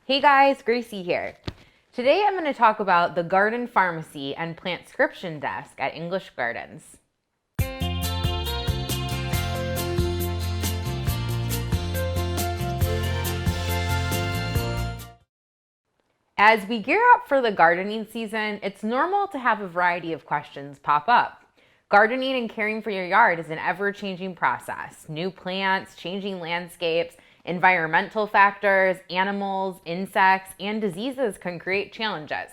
Hey guys, Gracie here. Today I'm going to talk about the garden pharmacy and plantscription desk at English Gardens. As we gear up for the gardening season, it's normal to have a variety of questions pop up. Gardening and caring for your yard is an ever-changing process. New plants, changing landscapes, environmental factors, animals, insects, and diseases can create challenges.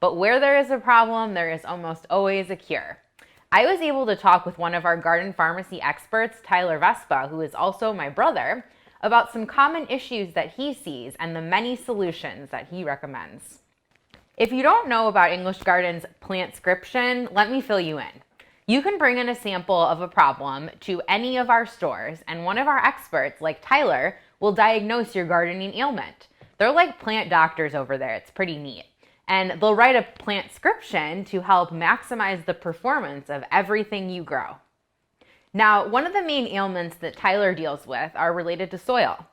But where there is a problem, there is almost always a cure. I was able to talk with one of our garden pharmacy experts, Tyler Vespa, who is also my brother, about some common issues that he sees and the many solutions that he recommends. If you don't know about English Gardens plantscription, let me fill you in. You can bring in a sample of a problem to any of our stores, and one of our experts, like Tyler, will diagnose your gardening ailment. They're like plant doctors over there. It's pretty neat. And they'll write a plantscription to help maximize the performance of everything you grow. Now, one of the main ailments that Tyler deals with are related to soil.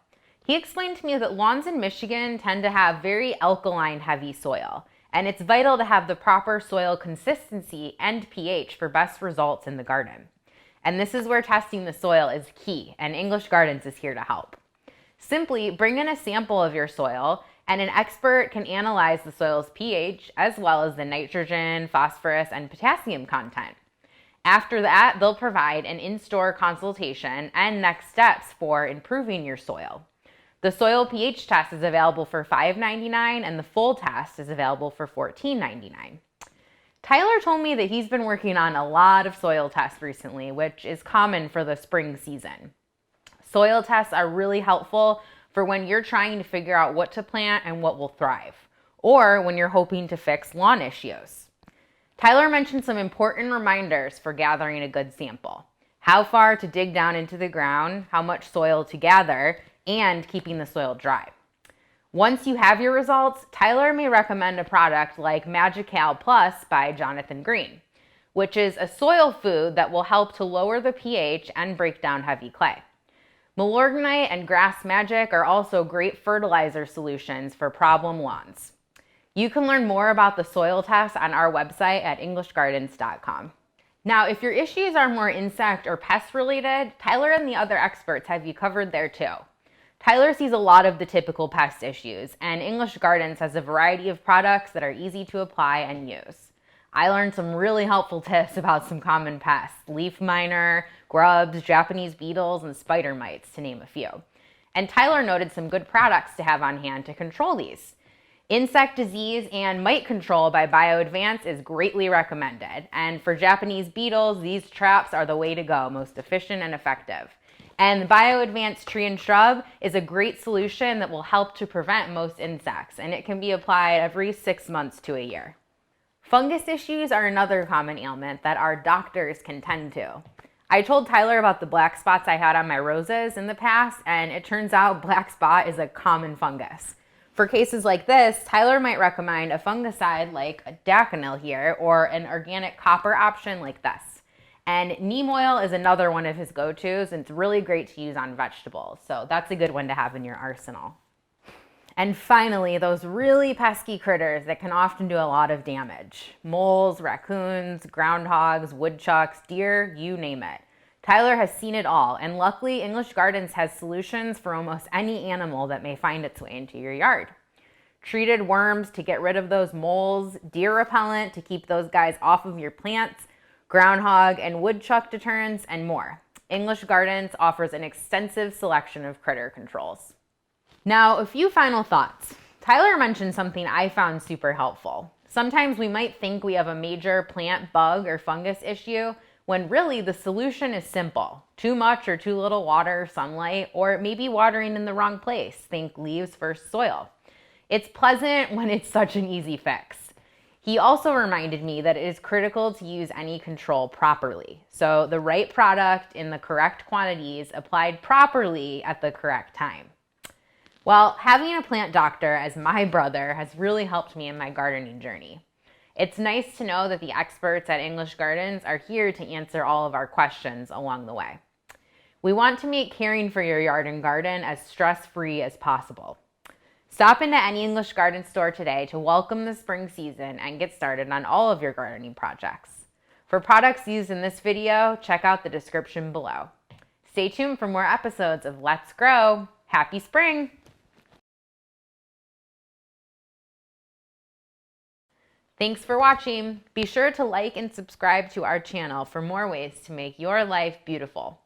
He explained to me that lawns in Michigan tend to have very alkaline heavy soil, and it's vital to have the proper soil consistency and pH for best results in the garden. And this is where testing the soil is key, and English Gardens is here to help. Simply bring in a sample of your soil, and an expert can analyze the soil's pH as well as the nitrogen, phosphorus, and potassium content. After that, they'll provide an in-store consultation and next steps for improving your soil. The soil pH test is available for $5.99 and the full test is available for $14.99. Tyler told me that he's been working on a lot of soil tests recently, which is common for the spring season. Soil tests are really helpful for when you're trying to figure out what to plant and what will thrive, or when you're hoping to fix lawn issues. Tyler mentioned some important reminders for gathering a good sample: how far to dig down into the ground, how much soil to gather, and keeping the soil dry. Once you have your results, Tyler may recommend a product like Magical Plus by Jonathon, which is a soil food that will help to lower the pH and break down heavy clay. Milorganite and Grass Magic are also great fertilizer solutions for problem lawns. You can learn more about the soil tests on our website at englishgardens.com. Now, if your issues are more insect or pest related, Tyler and the other experts have you covered there too. Tyler sees a lot of the typical pest issues, and English Gardens has a variety of products that are easy to apply and use. I learned some really helpful tips about some common pests: leaf miner, grubs, Japanese beetles, and spider mites, to name a few. And Tyler noted some good products to have on hand to control these. Insect disease and mite control by BioAdvanced is greatly recommended. And for Japanese beetles, these traps are the way to go, most efficient and effective. And the BioAdvanced tree and shrub is a great solution that will help to prevent most insects, and it can be applied every 6 months to a year. Fungus issues are another common ailment that our doctors can tend to. I told Tyler about the black spots I had on my roses in the past, and it turns out black spot is a common fungus. For cases like this, Tyler might recommend a fungicide like a Daconil here, or an organic copper option like this. And neem oil is another one of his go-tos, and it's really great to use on vegetables. So that's a good one to have in your arsenal. And finally, those really pesky critters that can often do a lot of damage: moles, raccoons, groundhogs, woodchucks, deer, you name it. Tyler has seen it all, and luckily English Gardens has solutions for almost any animal that may find its way into your yard. Treated worms to get rid of those moles, deer repellent to keep those guys off of your plants, groundhog and woodchuck deterrents, and more. English Gardens offers an extensive selection of critter controls. Now, a few final thoughts. Tyler mentioned something I found super helpful. Sometimes we might think we have a major plant bug or fungus issue, when really the solution is simple: too much or too little water, sunlight, or maybe watering in the wrong place. Think leaves versus soil. It's pleasant when it's such an easy fix. He also reminded me that it is critical to use any control properly. So the right product in the correct quantities applied properly at the correct time. Well, having a plant doctor as my brother has really helped me in my gardening journey. It's nice to know that the experts at English Gardens are here to answer all of our questions along the way. We want to make caring for your yard and garden as stress-free as possible. Stop into any English garden store today to welcome the spring season and get started on all of your gardening projects. For products used in this video, check out the description below. Stay tuned for more episodes of Let's Grow. Happy spring! Thanks for watching. Be sure to like and subscribe to our channel for more ways to make your life beautiful.